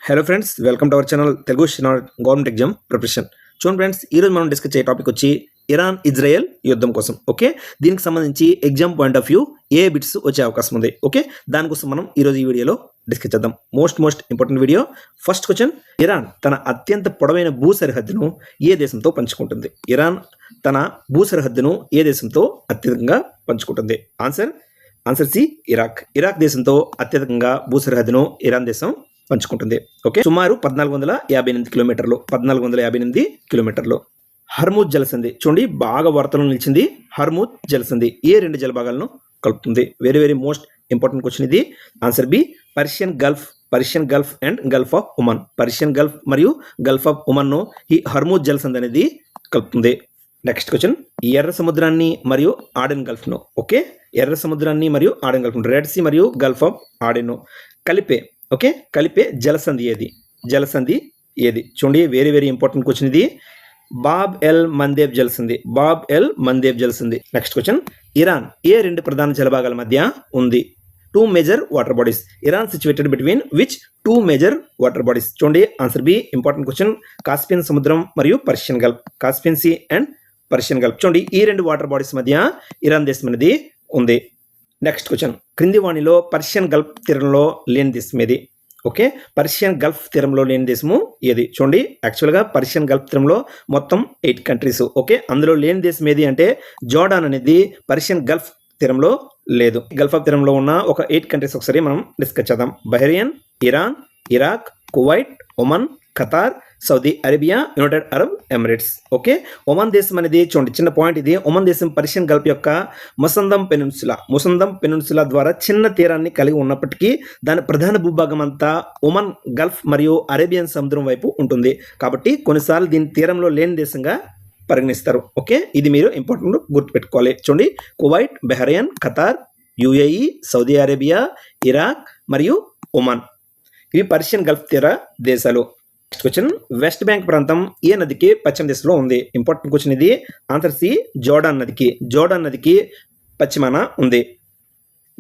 Hello friends, welcome to our channel Telugu government exam preparation. చూడండి friends, ఈరోజు మనం discuss చేసే టాపిక్ వచ్చి ఇరాన్ ఇజ్రాయెల్ యుద్ధం కోసం. ఓకే, దీనికి సంబంధించి exam point of view A bits వచ్చే అవకాశం ఉంది. ఓకే, దానికోసం మనం ఈరోజు ఈ వీడియోలో డిస్కస్ చేద్దాం. Most important video. First question, Iran తన అత్యంత పొడవైన భూ సరిహద్దును ఏ దేశంతో పంచుకుంటుంది? ఇరాన్ తన భూ సరిహద్దును ఏ దేశంతో అత్యధికంగా పంచుకుంటుంది? Answer C, Iraq. ఇరాక్ దేశంతో అత్యధికంగా భూ సరిహద్దును ఇరాన్ దేశం పంచుకుంటుంది. ఓకే, సుమారు 1458 కిలోమీటర్లు. 1458 కిలోమీటర్లు. హర్మూజ్ జలసంధి చూడండి, బాగా వార్తలు నిలిచింది. హర్మూజ్ జలసంధి ఏ రెండు జలభాగాలను కలుపుతుంది? వెరీ మోస్ట్ ఇంపార్టెంట్ క్వశ్చన్ ఇది. Answer B, Persian Gulf and Gulf of Oman. Persian Gulf మరియు గల్ఫ్ ఆఫ్ ఒమన్ ను ఈ హర్మూజ్ జలసంధి అనేది కలుపుతుంది. నెక్స్ట్ క్వశ్చన్, ఎర్ర సముద్రాన్ని మరియు ఆడెన్ గల్ఫ్ ను, ఓకే, ఎర్ర సముద్రాన్ని మరియు ఆడెన్ గల్ఫ్, రెడ్ సీ మరియు గల్ఫ్ ఆఫ్ ఆడెన్ కలిపే జలసంధి ఏది? చూడండి, వెరీ ఇంపార్టెంట్ క్వశ్చన్ ఇది. బాబ్ ఎల్ మందేబ్ జలసంధి. నెక్స్ట్ క్వశ్చన్, ఇరాన్ ఏ రెండు ప్రధాన జలభాగాల మధ్య ఉంది? 2 major water bodies. Iran situated between which 2 major water bodies? చూడండి, answer B, important question. Caspian సముద్రం మరియు Persian gulf. Caspian sea and Persian gulf. చూడండి, ఈ రెండు వాటర్ బాడీస్ మధ్య ఇరాన్ దేశం అనేది ఉంది. నెక్స్ట్ క్వశ్చన్, క్రింది వాణిలో పర్షియన్ గల్ఫ్ తీరంలో లేని దేశం ఏది? ఓకే, పర్షియన్ గల్ఫ్ తీరంలో లేని దేశము ఏది? చూడండి, యాక్చువల్గా పర్షియన్ గల్ఫ్ తీరంలో మొత్తం 8 కంట్రీస్. ఓకే, అందులో లేని దేశం ఏది అంటే జోర్డాన్ అనేది పర్షియన్ గల్ఫ్ తీరంలో లేదు. గల్ఫ్ ఆఫ్ తీరంలో ఉన్న ఒక 8 కంట్రీస్ ఒకసారి మనం డిస్కస్ చేద్దాం. Bahrain, Iran, Iraq, Kuwait, Oman, Qatar, Saudi Arabia, United Arab Emirates. Okay, Oman దేశం అనేది చూడండి, చిన్న పాయింట్ ఇది. ఒమన్ దేశం పర్షియన్ గల్ఫ్ యొక్క ముసందం పెనిన్సులా ద్వారా చిన్న తీరాన్ని కలిగి ఉన్నప్పటికీ దాని ప్రధాన భూభాగం అంతా ఒమన్ గల్ఫ్ మరియు అరేబియన్ సముద్రం వైపు ఉంటుంది. కాబట్టి కొన్నిసార్లు దీని తీరంలో లేని దేశంగా పరిగణిస్తారు. ఓకే, ఇది మీరు ఇంపార్టెంట్ గుర్తుపెట్టుకోవాలి. చూడండి, Kuwait, Bahrain, Qatar, UAE, Saudi Arabia, Iraq మరియు ఒమన్, ఇవి పర్షియన్ గల్ఫ్ తీర దేశాలు. నెక్స్ట్ క్వశ్చన్, వెస్ట్ బ్యాంక్ ప్రాంతం ఏ నదికి పశ్చిమ దిశలో ఉంది? ఇంపార్టెంట్ క్వశ్చన్ ఇది. ఆన్సర్ సి, జోర్డాన్ నదికి పశ్చిమాన ఉంది.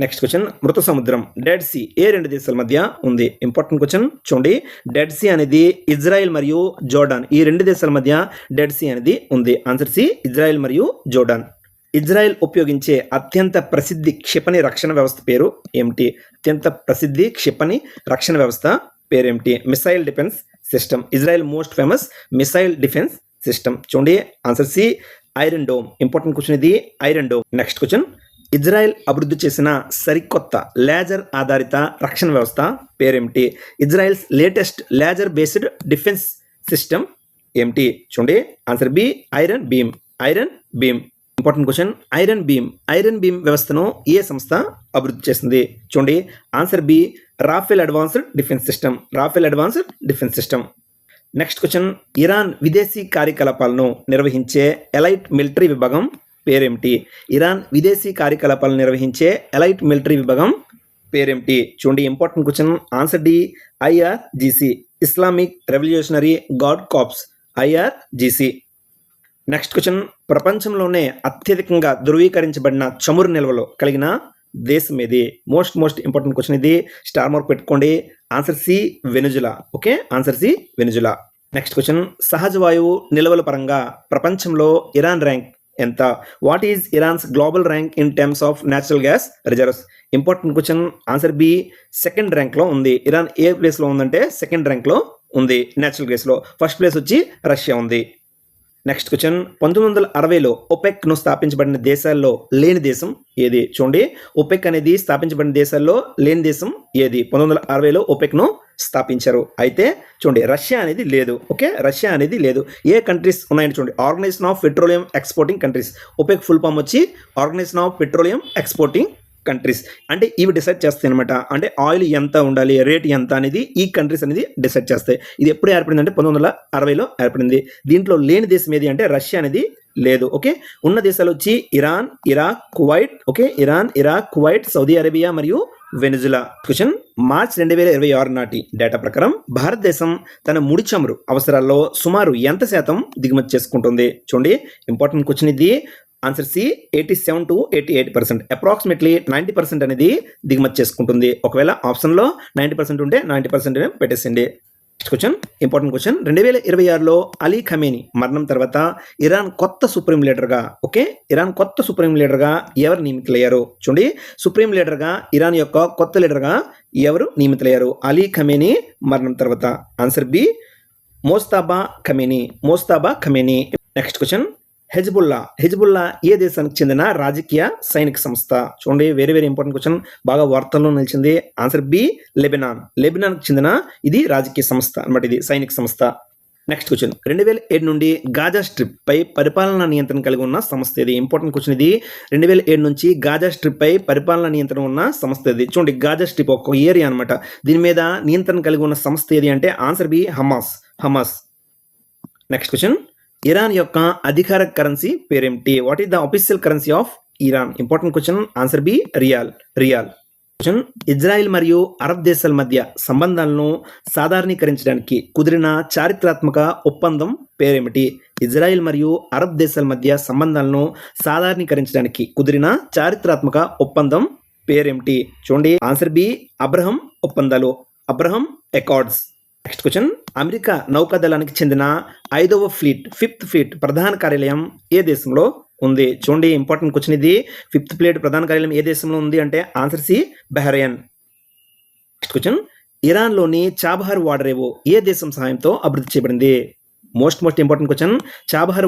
నెక్స్ట్ క్వశ్చన్, మృత సముద్రం డెడ్ సీ ఏ రెండు దేశాల మధ్య ఉంది? Important question. చూడండి, డెడ్ సీ అనేది ఇజ్రాయెల్ మరియు జోర్డాన్, ఈ రెండు దేశాల మధ్య డెడ్ సీ అనేది ఉంది. ఆన్సర్ సి, ఇజ్రాయెల్ మరియు జోర్డాన్. ఇజ్రాయెల్ ఉపయోగించే అత్యంత ప్రసిద్ధి క్షిపణి రక్షణ వ్యవస్థ పేరు ఏమిటి? Missile defence system. Israel most famous missile defence system. చూడండి, answer C, iron dome. Important question ఇది, iron dome. Next question, Israel అభివృద్ధి చేసిన సరికొత్త లేజర్ ఆధారిత రక్షణ వ్యవస్థ పేరేమిటి? Israel's latest laser based defence system ఏమిటి? చూడండి, answer B, Iron Beam. Important question, Iron Beam వ్యవస్థను ఏ సంస్థ అభివృద్ధి చేసింది? చూడండి, answer B, Rafael Advanced Defense System. Next question, Iran విదేశీ కార్యకలాపాలను నిర్వహించే ఎలైట్ మిలిటరీ విభాగం పేరేమిటి? చూడండి, important question. Answer D, IRGC, Islamic revolutionary gourd Corps, IRGC. Next question, ప్రపంచంలోనే అత్యధికంగా ధృవీకరించబడిన చమురు నిల్వలు కలిగిన దేశం ఏది? మోస్ట్ ఇంపార్టెంట్ క్వశ్చన్ ఇది, స్టార్ మార్క్ పెట్టుకోండి. Answer C, Venezuela. Okay, answer C, Venezuela. Next question, సహజ వాయువు నిల్వల పరంగా ప్రపంచంలో ఇరాన్ ర్యాంక్ ఎంత? What is Iran's global rank in terms of natural gas reserves? Important question. Answer B, second ర్యాంక్లో ఉంది. ఇరాన్ ఏ ప్లేస్లో ఉందంటే సెకండ్ ర్యాంక్లో ఉంది న్యాచురల్ గ్యాస్లో. ఫస్ట్ ప్లేస్ వచ్చి రష్యా ఉంది. నెక్స్ట్ క్వశ్చన్, 1960లో OPEC స్థాపించబడిన దేశాల్లో లేని దేశం ఏది? చూడండి, OPEC అనేది స్థాపించబడిన దేశాల్లో లేని దేశం ఏది? 1960లో OPEC స్థాపించారు. అయితే చూడండి, రష్యా అనేది లేదు. ఓకే, రష్యా అనేది లేదు. ఏ కంట్రీస్ ఉన్నాయని చూడండి, organisation of petroleum exporting countries. OPEC full form వచ్చి organisation of petroleum exporting countries. అంటే ఇవి డిసైడ్ చేస్తాయి అనమాట. అంటే ఆయిల్ ఎంత ఉండాలి, రేట్ ఎంత అనేది ఈ కంట్రీస్ అనేది డిసైడ్ చేస్తాయి. ఇది ఎప్పుడు ఏర్పడింది అంటే 1960లో ఏర్పడింది. దీంట్లో లేని దేశం ఏది అంటే రష్యా అనేది లేదు. ఓకే, ఉన్న దేశాలు వచ్చి Iran, Iraq, Kuwait. Okay, Iran, Iraq, Kuwait, Saudi Arabia మరియు వెనిజులా. క్వశ్చన్, మార్చ్ 2026 నాటి డేటా ప్రకారం భారతదేశం తన ముడి చమురు అవసరాల్లో సుమారు ఎంత శాతం దిగుమతి చేసుకుంటుంది? చూడండి, ఇంపార్టెంట్ క్వశ్చన్ ఇది. Answer C, 87 to 88%. అప్రాక్సిమేట్లీ 90% అనేది దిగుమతి చేసుకుంటుంది. ఒకవేళ ఆప్షన్లో 90% ఉంటే 90% పెట్టేసింది. Next question, important question. 2026లో అలీ ఖమేనీ మరణం తర్వాత ఇరాన్ కొత్త సుప్రీం లీడర్గా ఎవరు నియమితులయ్యారు? చూడండి, సుప్రీం లీడర్గా ఇరాన్ యొక్క కొత్త లీడర్గా ఎవరు నియమితులయ్యారు అలీ ఖమేనీ మరణం తర్వాత? Answer B, Mojtaba Khamenei. Next question, Hezbollah ఏ దేశానికి చెందిన రాజకీయ సైనిక సంస్థ? చూడండి, వెరీ వెరీ ఇంపార్టెంట్ క్వశ్చన్, బాగా వార్తల్లో నిలిచింది. ఆన్సర్ బి, లెబనాన్కి చెందిన ఇది రాజకీయ సంస్థ అన్నమాట, ఇది సైనిక సంస్థ. నెక్స్ట్ క్వశ్చన్, 2007 నుండి గాజా స్ట్రిప్ పై పరిపాలనా నియంత్రణ కలిగి ఉన్న సంస్థ ఇది. ఇంపార్టెంట్ క్వశ్చన్ ఇది. 2007 నుంచి గాజా స్ట్రిప్ పై పరిపాలనా నియంత్రణ ఉన్న సంస్థ ఇది. చూడండి, గాజా స్ట్రిప్ ఒక ఏరియా అనమాట, దీని మీద నియంత్రణ కలిగి ఉన్న సంస్థ ఏది అంటే answer B, Hamas. Next question, Iran యొక్క అధికారిక కరెన్సీ పేరేమిటి? What is the official currency of Iran? Important question, answer B, rial. Question, Israel మరియు అరబ్ దేశాల మధ్య సంబంధాలను సాధారణీకరించడానికి కుదిరిన చారిత్రాత్మక ఒప్పందం పేరేమిటి? ఇజ్రాయెల్ మరియు అరబ్ దేశాల మధ్య సంబంధాలను సాధారణీకరించడానికి కుదిరిన చారిత్రాత్మక ఒప్పందం పేరేమిటి? చూడండి, ఆన్సర్ బి, అబ్రహం ఒప్పందాలు, Abraham accords. Next question, America నౌకాదళానికి చెందిన 5th ఫ్లీట్ ప్రధాన కార్యాలయం ఏ దేశంలో ఉంది? చూడండి, ఇంపార్టెంట్ క్వశ్చన్ ఇది. 5th ఫ్లీట్ ప్రధాన కార్యాలయం ఏ దేశంలో ఉంది అంటే answer C, Bahrain. Next question, ఇరాన్లోని చాబహార్ వాడరేవు ఏ దేశం సహాయంతో అభివృద్ధి చేయబడింది? Most important question. Chabahar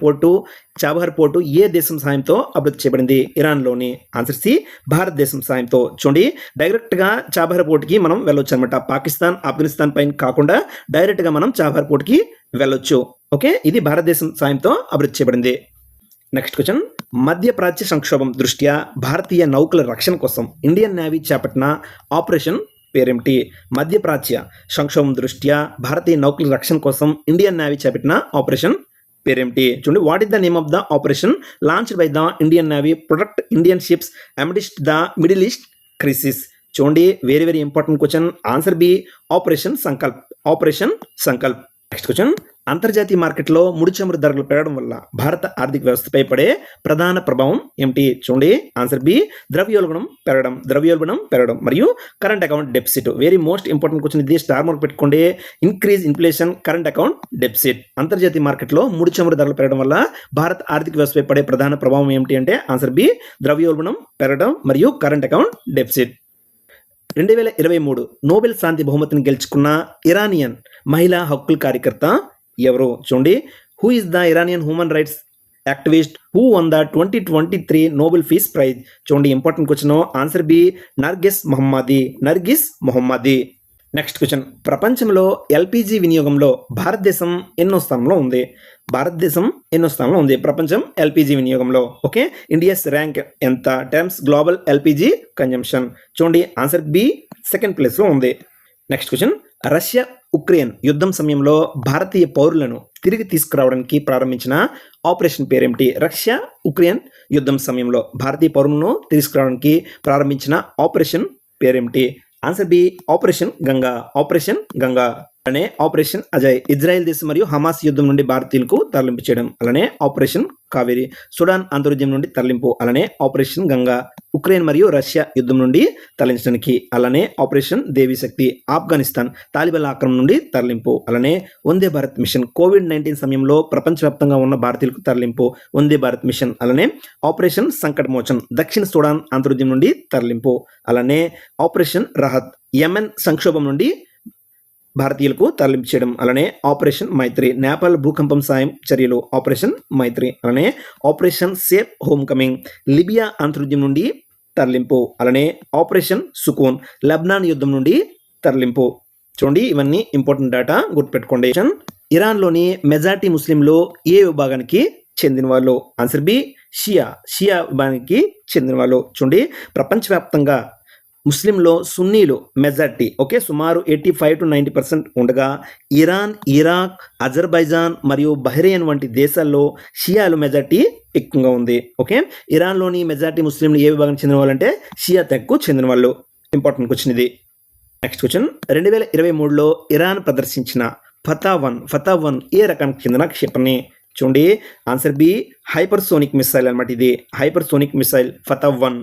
port ఏ దేశం సహాయంతో అభివృద్ధి చేయబడింది? ఇరాన్లోని. ఆన్సర్ సి, భారతదేశం సహాయంతో. చూడండి, డైరెక్ట్గా చాబహార్ పోర్టుకి మనం వెళ్ళొచ్చు అనమాట, పాకిస్తాన్ ఆఫ్ఘనిస్తాన్ పైన కాకుండా డైరెక్ట్గా మనం చాబహార్ పోర్టుకి వెళ్ళొచ్చు. ఓకే, ఇది భారతదేశం సాయంతో అభివృద్ధి చేయబడింది. నెక్స్ట్ క్వశ్చన్, మధ్యప్రాచ్య సంక్షోభం దృష్ట్యా భారతీయ నౌకల రక్షణ కోసం ఇండియన్ నేవీ చేపట్టిన ఆపరేషన్ పేరేమిటి? మధ్యప్రాచ్య సంక్షోభం దృష్ట్యా భారతీయ నౌకల రక్షణ కోసం ఇండియన్ నేవీ చేపట్టిన ఆపరేషన్ పేరేమిటి? చూడండి, what is the name of the operation launched by the Indian navy protect Indian ships amidst the middle east crisis? చూడండి, very very important question. Answer B, operation Sankalp. Next question, అంతర్జాతీయ మార్కెట్లో ముడి చమురు ధరలు పెరగడం వల్ల భారత ఆర్థిక వ్యవస్థపై పడే ప్రధాన ప్రభావం ఏమిటి? చూడండి, ఆన్సర్ బి, ద్రవ్యోల్బణం పెరగడం మరియు current account deficit. Very most important question ఇది, స్టార్ మార్క్ పెట్టుకోండి. Increase inflation, current account deficit. అంతర్జాతీయ మార్కెట్లో ముడి చమురు ధరలు పెరగడం వల్ల భారత ఆర్థిక వ్యవస్థపై పడే ప్రధాన ప్రభావం ఏమిటి అంటే ఆన్సర్ బి, ద్రవ్యోల్బణం పెరగడం మరియు కరెంట్ అకౌంట్ డెఫిసిట్. 2023 నోబెల్ శాంతి బహుమతిని గెలుచుకున్న ఇరానియన్ మహిళా హక్కుల కార్యకర్త ఎవరు? చూడండి, who is the Iranian human rights activist who won the 2023 Nobel peace prize? చూడండి, important question. Answer B, Nargis Mohammadi. Next question, ప్రపంచంలో ఎల్పిజి వినియోగంలో భారతదేశం ఎన్నో స్థానంలో ఉంది? ప్రపంచం ఎల్పిజి వినియోగంలో. ఓకే, ఇండియాస్ ర్యాంక్ ఎంత టైమ్స్ గ్లోబల్ ఎల్పిజి కన్జంప్షన్? చూడండి, ఆన్సర్ బి, 2nd ప్లేస్లో ఉంది. నెక్స్ట్ క్వశ్చన్, రష్యా ఉక్రెయిన్ యుద్ధం సమయంలో భారతీయ పౌరులను తిరిగి తీసుకురావడానికి ప్రారంభించిన ఆపరేషన్ పేరేమిటి? రష్యా ఉక్రెయిన్ యుద్ధం సమయంలో భారతీయ పౌరులను తీసుకురావడానికి ప్రారంభించిన ఆపరేషన్ పేరేమిటి? Answer B, operation Ganga. అలానే ఆపరేషన్ అజయ్ ఇజ్రాయెల్ దేశం మరియు హమాస్ యుద్ధం నుండి భారతీయులకు తరలింపు చేయడం. అలానే ఆపరేషన్ కావేరి సుడాన్ అంతర్యుద్ధం నుండి తరలింపు. అలానే ఆపరేషన్ గంగా ఉక్రెయిన్ మరియు రష్యా యుద్ధం నుండి తరలించడానికి. అలానే ఆపరేషన్ దేవి శక్తి ఆఫ్ఘనిస్తాన్ తాలిబాన్ ఆక్రమణ నుండి తరలింపు. అలానే వందే భారత్ మిషన్ COVID-19 సమయంలో ప్రపంచవ్యాప్తంగా ఉన్న భారతీయులకు తరలింపు, వందే భారత్ మిషన్. అలానే ఆపరేషన్ సంకట్ మోచన్ దక్షిణ సుడాన్ అంతర్యుద్ధం నుండి తరలింపు. అలానే ఆపరేషన్ రహత్ యెమెన్ సంక్షోభం నుండి భారతీయులకు తరలింపు చేయడం. అలానే ఆపరేషన్ మైత్రి నేపాల్ భూకంపం సాయం చర్యలు, ఆపరేషన్ మైత్రి. అలానే operation safe homecoming Libya అంతర్యుద్ధం నుండి తరలింపు. అలానే ఆపరేషన్ సుకూన్ లెబనాన్ యుద్ధం నుండి తరలింపు. చూడండి, ఇవన్నీ ఇంపార్టెంట్ డేటా గుర్తుపెట్టుకోండి. ఇరాన్లోని మెజారిటీ ముస్లింలు ఏ విభాగానికి చెందిన వాళ్ళు? ఆన్సర్ బి, షియా విభాగానికి చెందిన వాళ్ళు. చూడండి, ప్రపంచవ్యాప్తంగా ముస్లింలో సున్నీలు మెజార్టీ సుమారు 85 to 90% ఉండగా ఇరాన్, ఇరాక్, అజర్బైజాన్ మరియు బహ్రెయిన్ వంటి దేశాల్లో షియాలు మెజార్టీ ఎక్కువగా ఉంది. ఇరాన్లోని మెజార్టీ ముస్లింలు ఏ విభాగానికి చెందిన వాళ్ళు అంటే షియా తెగకు చెందిన వాళ్ళు. ఇంపార్టెంట్ క్వశ్చన్ ఇది. నెక్స్ట్ క్వశ్చన్, 2023లో ఇరాన్ ప్రదర్శించిన ఫతా 1 ఏ రకానికి చెందిన క్షిపణి? చూడండి, ఆన్సర్ బి, హైపర్సోనిక్ మిసైల్ అనమాట. ఇది hypersonic missile Fatah 1.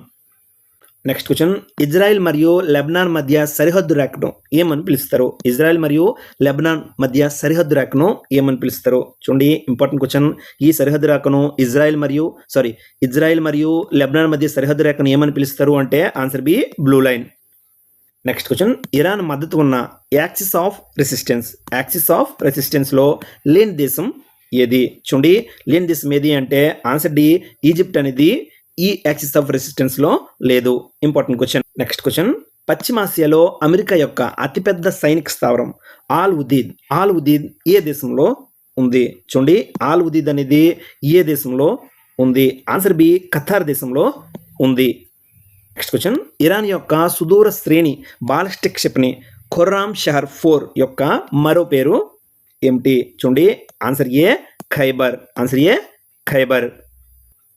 Next question, Israel మరియు లెబనాన్ మధ్య సరిహద్దు రేఖను ఏమని పిలుస్తారు? ఇజ్రాయెల్ మరియు లెబనాన్ మధ్య సరిహద్దు రేఖను ఏమని పిలుస్తారు? చూడండి, ఇంపార్టెంట్ క్వశ్చన్. ఈ సరిహద్దు రేఖను ఇజ్రాయెల్ మరియు లెబనాన్ మధ్య సరిహద్దు రేఖను ఏమని పిలుస్తారు అంటే answer B, blue line. Next question, Iran మద్దతు ఉన్న యాక్సిస్ ఆఫ్ రెసిస్టెన్స్లో లేని దేశం ఏది? చూడండి, లేని దేశం ఏది అంటే ఆన్సర్ డి, ఈజిప్ట్ అనేది ఈ యాక్సిస్ ఆఫ్ రెసిస్టెన్స్లో లేదు. Important question. నెక్స్ట్ క్వశ్చన్, పశ్చిమాసియాలో అమెరికా యొక్క అతిపెద్ద సైనిక స్థావరం ఆల్ ఉదీద్ ఏ దేశంలో ఉంది? చూడండి, ఆల్ ఉదీద్ అనేది ఏ దేశంలో ఉంది? ఆన్సర్ బి, ఖతార్ దేశంలో ఉంది. నెక్స్ట్ క్వశ్చన్, ఇరాన్ యొక్క సుదూర శ్రేణి బాలిస్టిక్ క్షిపణి ఖుర్రామ్ షహర్ 4 యొక్క మరో పేరు ఏమిటి? చూడండి, answer A, Khyber.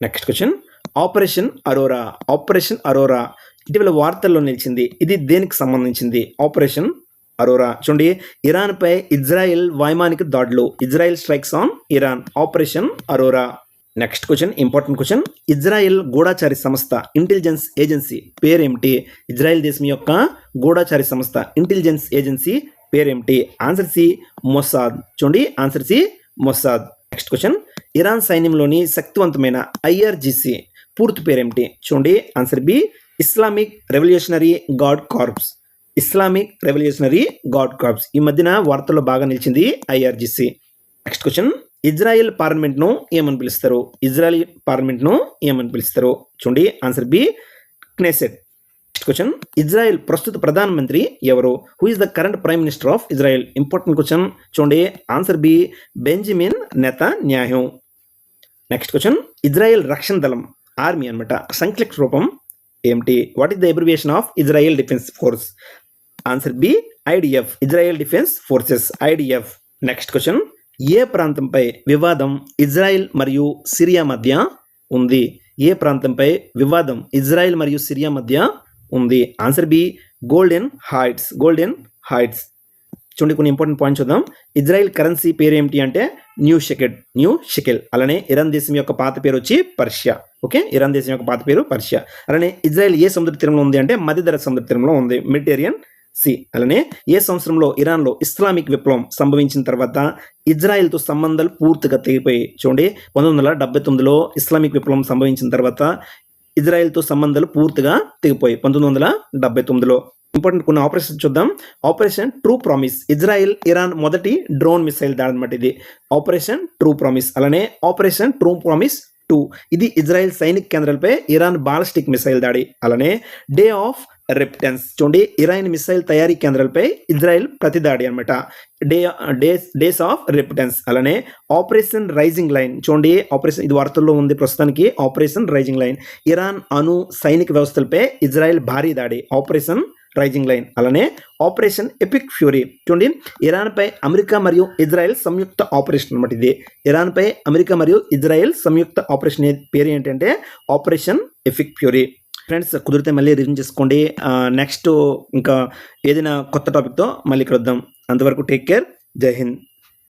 Next question, operation Aurora ఇటీవల వార్తల్లో నిలిచింది. ఇది దేనికి సంబంధించింది? Operation Aurora. చూడండి, ఇరాన్పై ఇజ్రాయెల్ వైమానిక దాడులు, Israel strikes on Iran, operation Aurora. Next question, important question. Israel గూఢచారి సంస్థ ఇంటెలిజెన్స్ ఏజెన్సీ పేరేమిటి? ఇజ్రాయెల్ దేశం యొక్క గూఢచారి సంస్థ ఇంటెలిజెన్స్ ఏజెన్సీ పేరేమిటి? Answer C, Mossad. చూడండి, answer C, Mossad. Next question, Iran సైన్యంలోని శక్తివంతమైన ఐఆర్జీసీ పూర్తి పేరేమిటి? చూడండి, answer B, Islamic revolutionary gourd corps. ఈ మధ్యన వార్తల్లో బాగా నిలిచింది ఐఆర్జీసీ. నెక్స్ట్ క్వశ్చన్, ఇజ్రాయెల్ పార్లమెంట్ను ఏమని పిలుస్తారు? చూడండి, answer B, Knesset. Next question, Israel ప్రస్తుత ప్రధానమంత్రి ఎవరు? Who is the current prime minister of Israel? Important question. చూడండి, answer B, Benjamin Netanyahu. Next question, Israel రక్షణ దళం ఆర్మీ అనమాట సంక్షిప్త రూపం ఏమిటి? What is the abbreviation of Israel defence force? Answer B, IDF. Israel defence forces, IDF. Next question, ఏ ప్రాంతంపై వివాదం ఇజ్రాయెల్ మరియు సిరియా మధ్య ఉంది? Answer B, golden heights. చూడండి, కొన్ని ఇంపార్టెంట్ పాయింట్స్ చూద్దాం. ఇజ్రాయెల్ కరెన్సీ పేరు ఏమిటి అంటే న్యూ షెకెల్. అలానే ఇరాన్ దేశం యొక్క పాత పేరు వచ్చి పర్షియా. ఓకే, ఇరాన్ దేశం యొక్క పాత పేరు పర్షియా. అలానే ఇజ్రాయెల్ ఏ సముద్ర తీరంలో ఉంది అంటే మధ్యధరా సముద్ర తీరంలో ఉంది, మెడిటేరియన్ సి. అలానే ఏ సంవత్సరంలో ఇరాన్లో ఇస్లామిక్ విప్లవం సంభవించిన తర్వాత ఇజ్రాయెల్తో సంబంధాలు పూర్తిగా తెగిపోయి? చూడండి, 1979లో ఇస్లామిక్ విప్లవం సంభవించిన తర్వాత ఇజ్రాయెల్తో సంబంధాలు పూర్తిగా తెగిపోయి 1979లో. ఇంపార్టెంట్ కొన్ని ఆపరేషన్ చూద్దాం. Operation true promise, Israel Iran మొదటి డ్రోన్ మిసైల్ దాడి అనమాట ఇది, ఆపరేషన్ ట్రూ ప్రామిస్. అలానే ఆపరేషన్ ట్రూ ప్రామిస్ 2 ఇది ఇజ్రాయెల్ సైనిక కేంద్రాలపై ఇరాన్ బాలిస్టిక్ మిసైల్ దాడి. అలానే డే ఆఫ్ రెప్టెన్స్, చూడండి, ఇరాన్ మిసైల్ తయారీ కేంద్రాలపై ఇజ్రాయెల్ ప్రతిదాడి అనమాట, డేస్ ఆఫ్ రెప్టెన్స్. అలానే ఆపరేషన్ రైజింగ్ లైన్, చూడండి, ఆపరేషన్ ఇది వార్తల్లో ఉంది ప్రస్తుతానికి, ఆపరేషన్ రైజింగ్ లైన్, ఇరాన్ అణు సైనిక వ్యవస్థలపై ఇజ్రాయెల్ భారీ దాడి, ఆపరేషన్ రైజింగ్ లైన్. అలానే ఆపరేషన్ ఎపిక్ ఫ్యూరీ, చూడండి, ఇరాన్పై అమెరికా మరియు ఇజ్రాయెల్ సంయుక్త ఆపరేషన్ అనమాట ఇది, ఇరాన్పై అమెరికా మరియు ఇజ్రాయెల్ సంయుక్త ఆపరేషన్ పేరు ఏంటంటే ఆపరేషన్ ఎపిక్ ఫ్యూరీ. ఫ్రెండ్స్, కుదిరితే మళ్ళీ రివిజన్ చేసుకోండి. నెక్స్ట్ ఇంకా ఏదైనా కొత్త టాపిక్తో మళ్ళీ కలుద్దాం. అంతవరకు టేక్ కేర్. జై హింద్.